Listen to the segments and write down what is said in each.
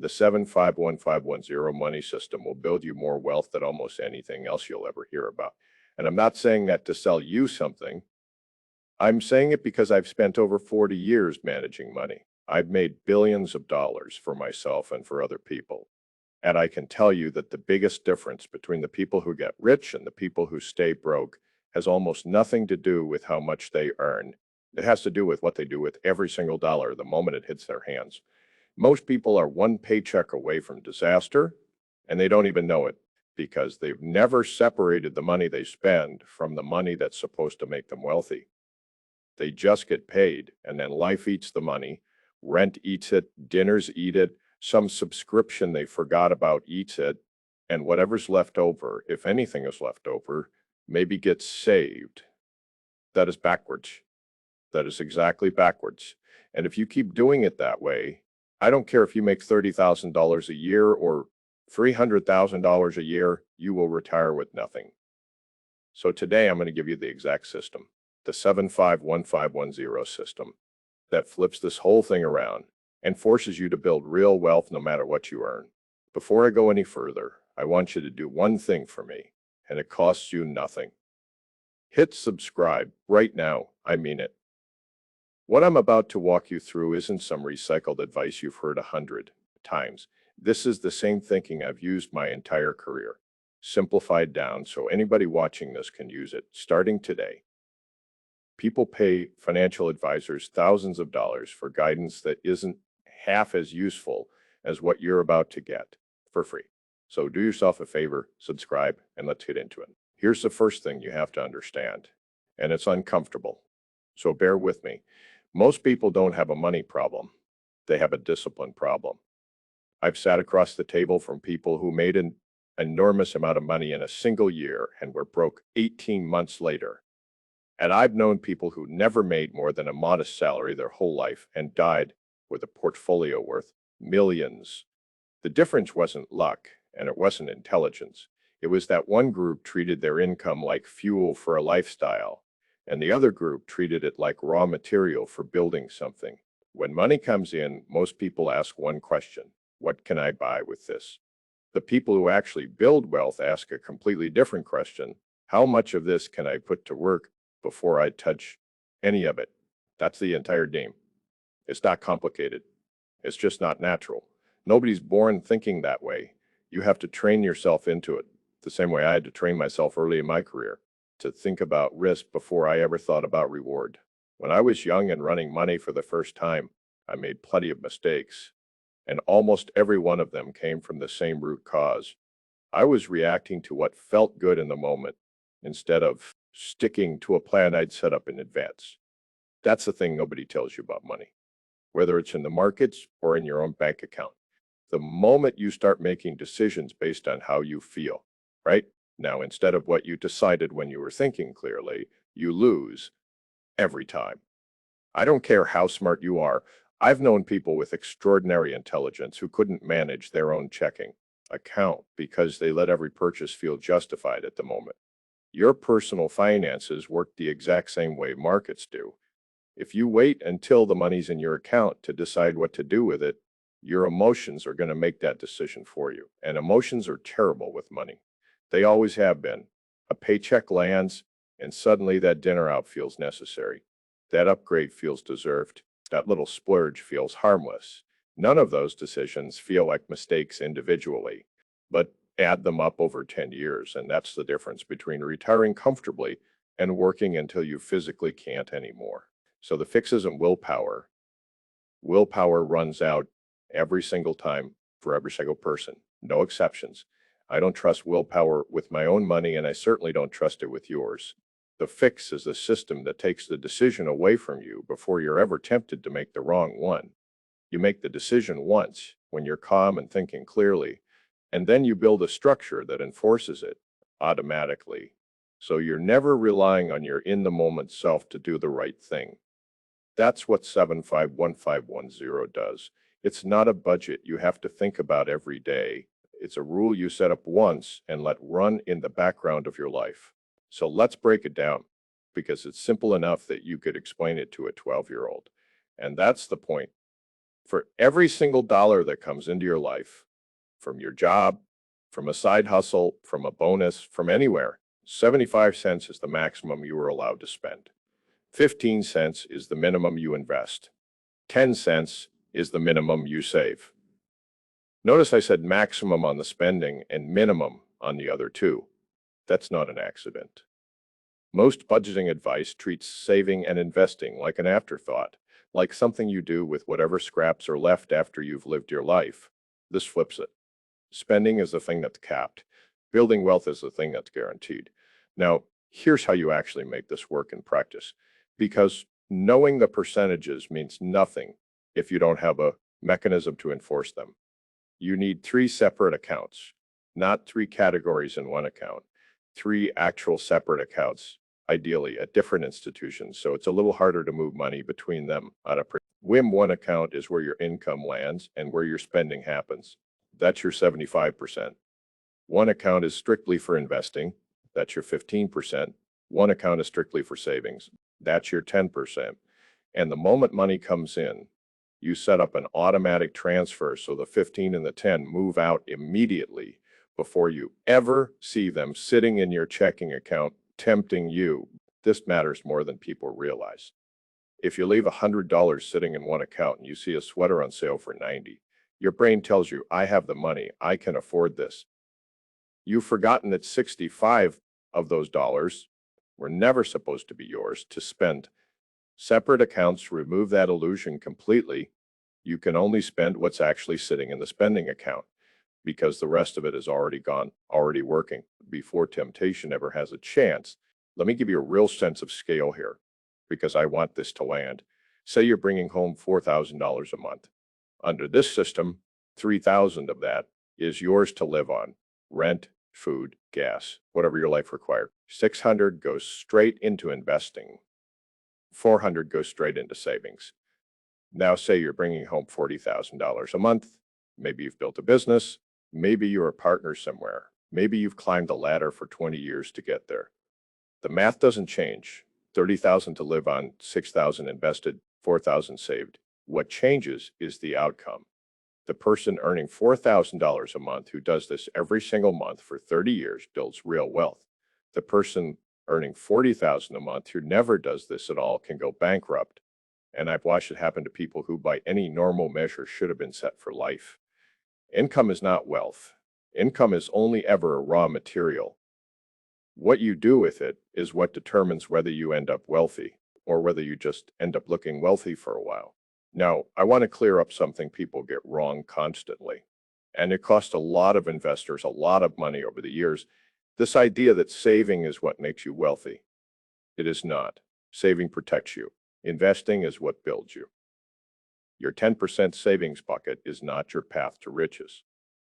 The 751510 money system will build you more wealth than almost anything else you'll ever hear about. And I'm not saying that to sell you something. I'm saying it because I've spent over 40 years managing money. I've made billions of dollars for myself and for other people. And I can tell you that the biggest difference between the people who get rich and the people who stay broke has almost nothing to do with how much they earn. It has to do with what they do with every single dollar the moment it hits their hands. Most people are one paycheck away from disaster, and they don't even know it because they've never separated the money they spend from the money that's supposed to make them wealthy. They just get paid, and then life eats the money, rent eats it, dinners eat it, some subscription they forgot about eats it, and whatever's left over, if anything is left over, maybe gets saved. That is backwards. That is exactly backwards. And if you keep doing it that way, I don't care if you make $30,000 a year or $300,000 a year, you will retire with nothing. So today I'm going to give you the exact system, the 751510 system that flips this whole thing around and forces you to build real wealth no matter what you earn. Before I go any further, I want you to do one thing for me, and it costs you nothing. Hit subscribe right now. I mean it. What I'm about to walk you through isn't some recycled advice you've heard 100 times. This is the same thinking I've used my entire career, simplified down so anybody watching this can use it, starting today. People pay financial advisors thousands of dollars for guidance that isn't half as useful as what you're about to get for free. So do yourself a favor, subscribe, and let's get into it. Here's the first thing you have to understand, and it's uncomfortable. So bear with me. Most people don't have a money problem. They have a discipline problem. I've sat across the table from people who made an enormous amount of money in a single year and were broke 18 months later. And I've known people who never made more than a modest salary their whole life and died with a portfolio worth millions. The difference wasn't luck and it wasn't intelligence. It was that one group treated their income like fuel for a lifestyle, and the other group treated it like raw material for building something. When money comes in, most people ask one question: what can I buy with this? The people who actually build wealth ask a completely different question: how much of this can I put to work before I touch any of it? That's the entire game. It's not complicated. It's just not natural. Nobody's born thinking that way. You have to train yourself into it, the same way I had to train myself early in my career to think about risk before I ever thought about reward. When I was young and running money for the first time, I made plenty of mistakes, and almost every one of them came from the same root cause. I was reacting to what felt good in the moment instead of sticking to a plan I'd set up in advance. That's the thing nobody tells you about money, whether it's in the markets or in your own bank account. The moment you start making decisions based on how you feel, right? Now, instead of what you decided when you were thinking clearly, you lose every time. I don't care how smart you are. I've known people with extraordinary intelligence who couldn't manage their own checking account because they let every purchase feel justified at the moment. Your personal finances work the exact same way markets do. If you wait until the money's in your account to decide what to do with it, your emotions are going to make that decision for you. And emotions are terrible with money. They always have been. A paycheck lands, and suddenly that dinner out feels necessary. That upgrade feels deserved. That little splurge feels harmless. None of those decisions feel like mistakes individually, but add them up over 10 years, and that's the difference between retiring comfortably and working until you physically can't anymore. So the fix isn't willpower. Willpower runs out every single time for every single person, no exceptions. I don't trust willpower with my own money, and I certainly don't trust it with yours. The fix is the system that takes the decision away from you before you're ever tempted to make the wrong one. You make the decision once when you're calm and thinking clearly, and then you build a structure that enforces it automatically. So you're never relying on your in-the-moment self to do the right thing. That's what 751510 does. It's not a budget you have to think about every day. It's a rule you set up once and let run in the background of your life. So let's break it down, because it's simple enough that you could explain it to a 12-year-old. And that's the point. For every single dollar that comes into your life, from your job, from a side hustle, from a bonus, from anywhere, 75 cents is the maximum you are allowed to spend. 15 cents is the minimum you invest. 10 cents is the minimum you save. Notice I said maximum on the spending and minimum on the other two. That's not an accident. Most budgeting advice treats saving and investing like an afterthought, like something you do with whatever scraps are left after you've lived your life. This flips it. Spending is the thing that's capped. Building wealth is the thing that's guaranteed. Now, here's how you actually make this work in practice. Because knowing the percentages means nothing if you don't have a mechanism to enforce them. You need 3 separate accounts, not 3 categories in one account, 3 actual separate accounts, ideally at different institutions, so it's a little harder to move money between them on a whim. One account is where your income lands and where your spending happens. That's your 75%. One account is strictly for investing. That's your 15%. One account is strictly for savings. That's your 10%. And the moment money comes in, you set up an automatic transfer so the 15 and the 10 move out immediately before you ever see them sitting in your checking account tempting you. This matters more than people realize. If you leave $100 sitting in one account and you see a sweater on sale for $90, your brain tells you, I have the money, I can afford this. You've forgotten that 65 of those dollars were never supposed to be yours to spend. Separate accounts remove that illusion completely. You can only spend what's actually sitting in the spending account because the rest of it is already gone, already working before temptation ever has a chance. Let me give you a real sense of scale here because I want this to land. Say you're bringing home $4,000 a month. Under this system, $3,000 of that is yours to live on. Rent, food, gas, whatever your life requires. $600 goes straight into investing. $400 goes straight into savings. Now say you're bringing home $40,000 a month. Maybe you've built a business. Maybe you're a partner somewhere. Maybe you've climbed the ladder for 20 years to get there. The math doesn't change. $30,000 to live on, $6,000 invested, $4,000 saved. What changes is the outcome. The person earning $4,000 a month who does this every single month for 30 years builds real wealth. The person earning $40,000 a month who never does this at all can go bankrupt. And I've watched it happen to people who by any normal measure should have been set for life. Income is not wealth. Income is only ever a raw material. What you do with it is what determines whether you end up wealthy or whether you just end up looking wealthy for a while. Now, I want to clear up something people get wrong constantly, and it cost a lot of investors a lot of money over the years. This idea that saving is what makes you wealthy. It is not. Saving protects you. Investing is what builds you. Your 10% savings bucket is not your path to riches.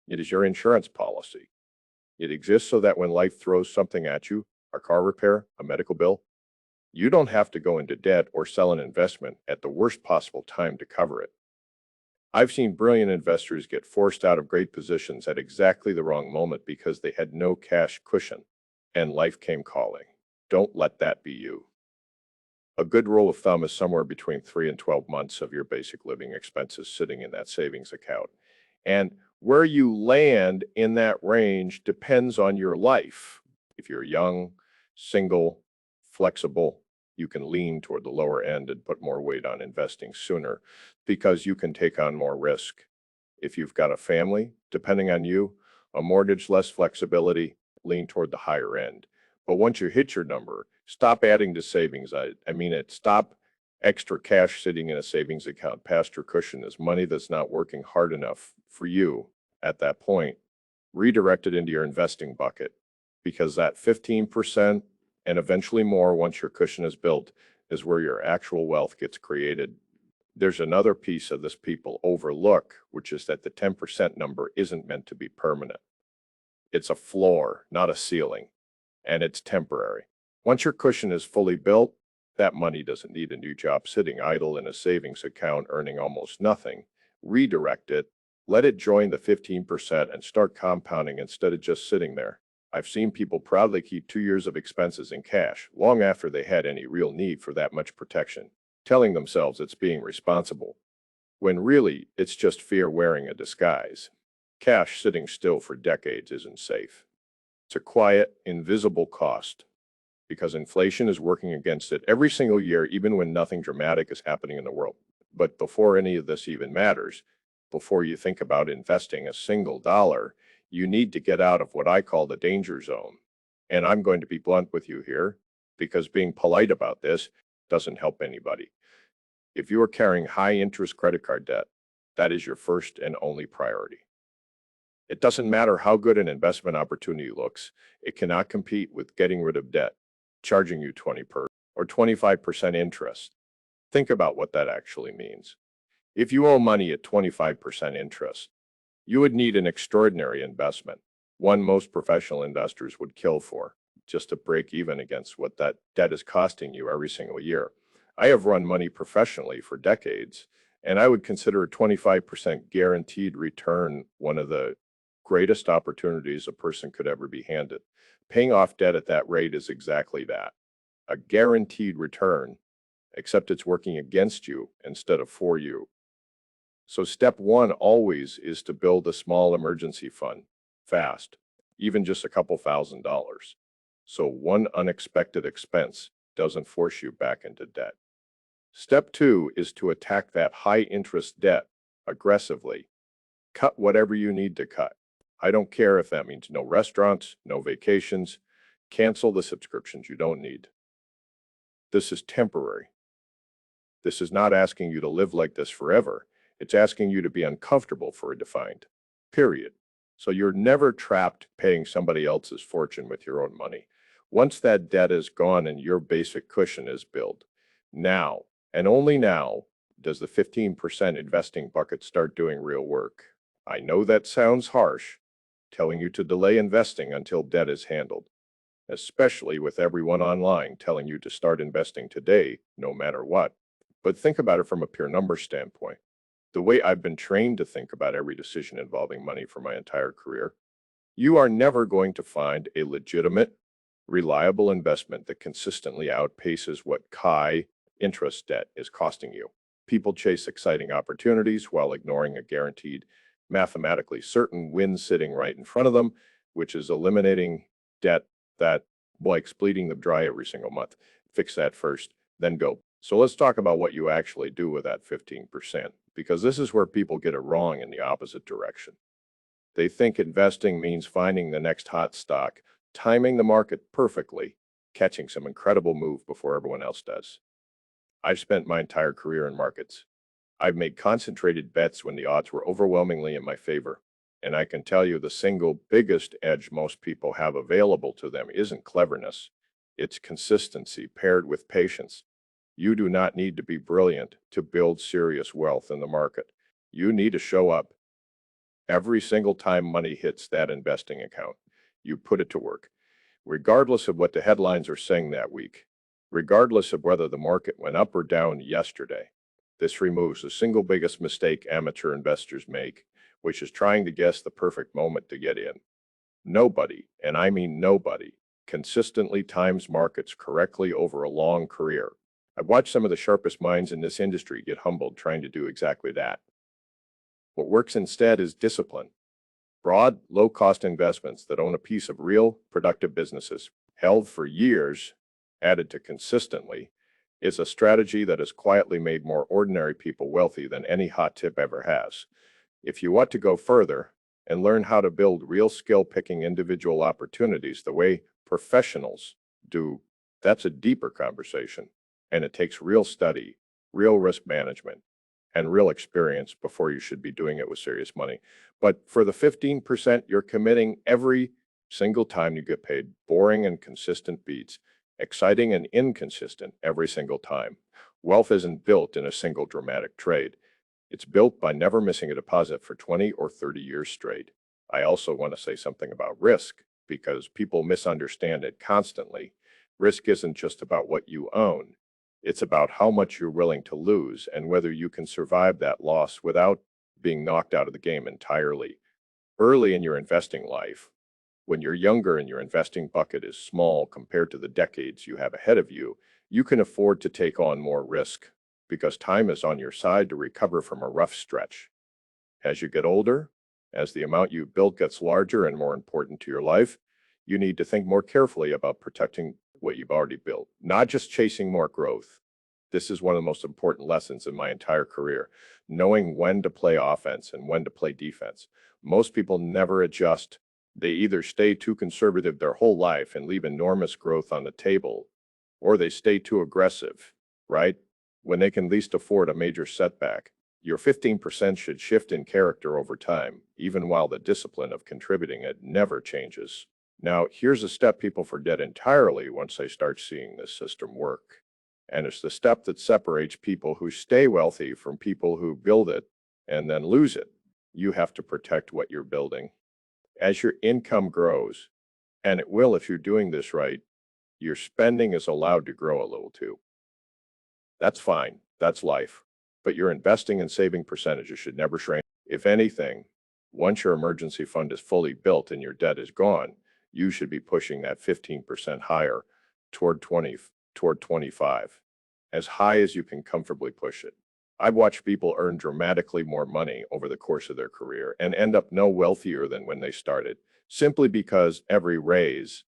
It is your insurance policy. It exists so that when life throws something at you, a car repair, a medical bill, you don't have to go into debt or sell an investment at the worst possible time to cover it. I've seen brilliant investors get forced out of great positions at exactly the wrong moment because they had no cash cushion and life came calling. Don't let that be you. A good rule of thumb is somewhere between 3 and 12 months of your basic living expenses sitting in that savings account. And where you land in that range depends on your life. If you're young, single, flexible, you can lean toward the lower end and put more weight on investing sooner because you can take on more risk. If you've got a family, depending on you, a mortgage, less flexibility, lean toward the higher end. But once you hit your number, stop adding to savings. I mean it. Stop extra cash sitting in a savings account. Past your cushion is money that's not working hard enough for you at that point. Redirect it into your investing bucket because that 15% and eventually more once your cushion is built is where your actual wealth gets created. There's another piece of this people overlook, which is that the 10% number isn't meant to be permanent. It's a floor, not a ceiling, and it's temporary. Once your cushion is fully built, that money doesn't need a new job sitting idle in a savings account earning almost nothing. Redirect it, let it join the 15% and start compounding instead of just sitting there. I've seen people proudly keep 2 years of expenses in cash, long after they had any real need for that much protection, telling themselves it's being responsible. when really it's just fear wearing a disguise. Cash sitting still for decades isn't safe. It's a quiet, invisible cost because inflation is working against it every single year, even when nothing dramatic is happening in the world. But before any of this even matters, before you think about investing a single dollar, you need to get out of what I call the danger zone. And I'm going to be blunt with you here because being polite about this doesn't help anybody. If you are carrying high interest credit card debt, that is your first and only priority. It doesn't matter how good an investment opportunity looks, it cannot compete with getting rid of debt, charging you 20% or 25% interest. Think about what that actually means. If you owe money at 25% interest, you would need an extraordinary investment, one most professional investors would kill for, just to break even against what that debt is costing you every single year. I have run money professionally for decades, and I would consider a 25% guaranteed return one of the greatest opportunities a person could ever be handed. Paying off debt at that rate is exactly that, a guaranteed return, except it's working against you instead of for you. So step one always is to build a small emergency fund, fast, even just a couple $1,000s. So one unexpected expense doesn't force you back into debt. Step two is to attack that high interest debt aggressively. Cut whatever you need to cut. I don't care if that means no restaurants, no vacations, cancel the subscriptions you don't need. This is temporary. This is not asking you to live like this forever. It's asking you to be uncomfortable for a defined period. So you're never trapped paying somebody else's fortune with your own money. Once that debt is gone and your basic cushion is built, now, and only now, does the 15% investing bucket start doing real work. I know that sounds harsh, telling you to delay investing until debt is handled, especially with everyone online telling you to start investing today, no matter what. But think about it from a pure number standpoint. The way I've been trained to think about every decision involving money for my entire career, you are never going to find a legitimate, reliable investment that consistently outpaces what high interest debt is costing you. People chase exciting opportunities while ignoring a guaranteed, mathematically certain win sitting right in front of them, which is eliminating debt that likes bleeding them dry every single month. Fix that first, then go. So let's talk about what you actually do with that 15%, because this is where people get it wrong in the opposite direction. They think investing means finding the next hot stock, timing the market perfectly, catching some incredible move before everyone else does. I've spent my entire career in markets. I've made concentrated bets when the odds were overwhelmingly in my favor. And I can tell you the single biggest edge most people have available to them isn't cleverness. It's consistency paired with patience. You do not need to be brilliant to build serious wealth in the market. You need to show up every single time money hits that investing account. You put it to work, regardless of what the headlines are saying that week, regardless of whether the market went up or down yesterday. This removes the single biggest mistake amateur investors make, which is trying to guess the perfect moment to get in. Nobody, and I mean nobody, consistently times markets correctly over a long career. I've watched some of the sharpest minds in this industry get humbled trying to do exactly that. What works instead is discipline. Broad, low-cost investments that own a piece of real, productive businesses, held for years, added to consistently, is a strategy that has quietly made more ordinary people wealthy than any hot tip ever has. If you want to go further and learn how to build real skill-picking individual opportunities the way professionals do, that's a deeper conversation. And it takes real study, real risk management, and real experience before you should be doing it with serious money. But for the 15%, you're committing every single time you get paid, boring and consistent beats, exciting and inconsistent every single time. Wealth isn't built in a single dramatic trade. It's built by never missing a deposit for 20 or 30 years straight. I also want to say something about risk because people misunderstand it constantly. Risk isn't just about what you own. It's about how much you're willing to lose and whether you can survive that loss without being knocked out of the game entirely. Early in your investing life, when you're younger and your investing bucket is small compared to the decades you have ahead of you, you can afford to take on more risk. because time is on your side to recover from a rough stretch. As you get older, as the amount you built gets larger and more important to your life, you need to think more carefully about protecting what you've already built, not just chasing more growth. This is one of the most important lessons in my entire career, knowing when to play offense and when to play defense. Most people never adjust. They either stay too conservative their whole life and leave enormous growth on the table, or they stay too aggressive, right? When they can least afford a major setback. Your 15% should shift in character over time, even while the discipline of contributing it never changes. Now, here's a step people forget entirely once they start seeing this system work. And it's the step that separates people who stay wealthy from people who build it and then lose it. You have to protect what you're building. As your income grows, and it will if you're doing this right, your spending is allowed to grow a little too. That's fine. That's life. But your investing and saving percentages should never shrink. If anything, once your emergency fund is fully built and your debt is gone, you should be pushing that 15% higher toward 25, as high as you can comfortably push it. I've watched people earn dramatically more money over the course of their career and end up no wealthier than when they started, simply because every raise,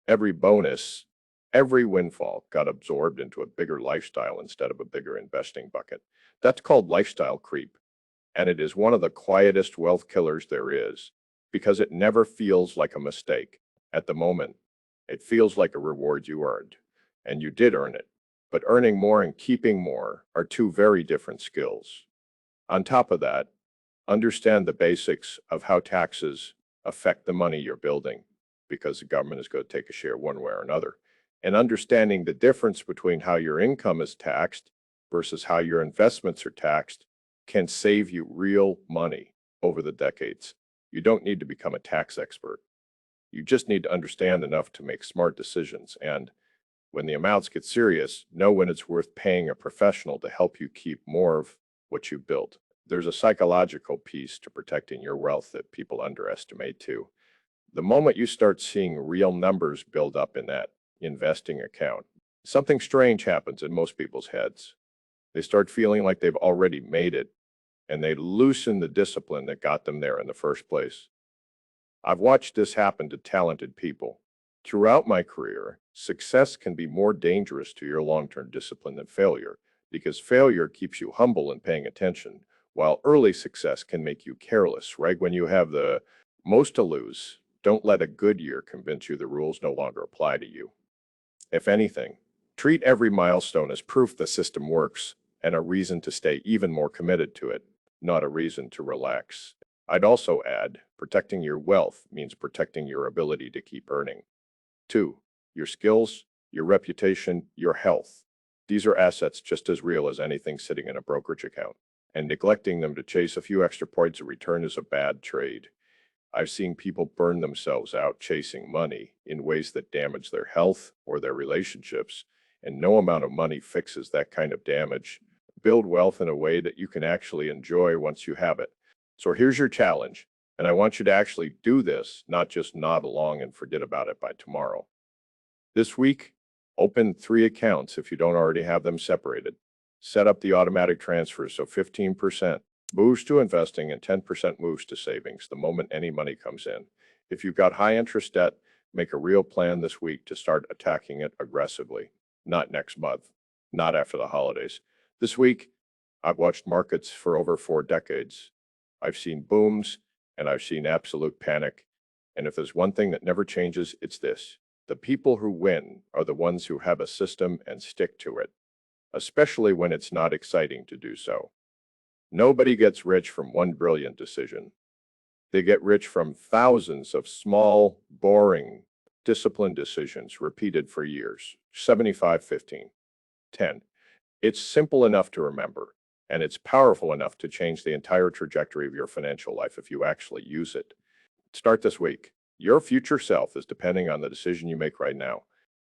every bonus, every windfall got absorbed into a bigger lifestyle instead of a bigger investing bucket. That's called lifestyle creep, and it is one of the quietest wealth killers there is because it never feels like a mistake. At the moment, it feels like a reward you earned, and you did earn it. But earning more and keeping more are two very different skills. On top of that, understand the basics of how taxes affect the money you're building, because the government is going to take a share one way or another. And understanding the difference between how your income is taxed versus how your investments are taxed can save you real money over the decades. You don't need to become a tax expert. You just need to understand enough to make smart decisions. And when the amounts get serious, know when it's worth paying a professional to help you keep more of what you built. There's a psychological piece to protecting your wealth that people underestimate too. The moment you start seeing real numbers build up in that investing account, something strange happens in most people's heads. They start feeling like they've already made it, and they loosen the discipline that got them there in the first place. I've watched this happen to talented people. Throughout my career, success can be more dangerous to your long-term discipline than failure, because failure keeps you humble and paying attention, while early success can make you careless, right? When you have the most to lose, don't let a good year convince you the rules no longer apply to you. If anything, treat every milestone as proof the system works and a reason to stay even more committed to it, not a reason to relax. I'd also add, protecting your wealth means protecting your ability to keep earning. 2. Your skills, your reputation, your health. These are assets just as real as anything sitting in a brokerage account, and neglecting them to chase a few extra points of return is a bad trade. I've seen people burn themselves out chasing money in ways that damage their health or their relationships, and no amount of money fixes that kind of damage. Build wealth in a way that you can actually enjoy once you have it. So here's your challenge, and I want you to actually do this, not just nod along and forget about it by tomorrow. This week, open 3 accounts if you don't already have them separated. Set up the automatic transfer so 15% moves to investing and 10% moves to savings the moment any money comes in. If you've got high interest debt, make a real plan this week to start attacking it aggressively. Not next month, not after the holidays. This week, I've watched markets for over 4 decades. I've seen booms and I've seen absolute panic. And if there's one thing that never changes, it's this. The people who win are the ones who have a system and stick to it, especially when it's not exciting to do so. Nobody gets rich from one brilliant decision. They get rich from thousands of small, boring, disciplined decisions repeated for years. 75, 15, 10. It's simple enough to remember, and it's powerful enough to change the entire trajectory of your financial life if you actually use it. Start this week. Your future self is depending on the decision you make right now.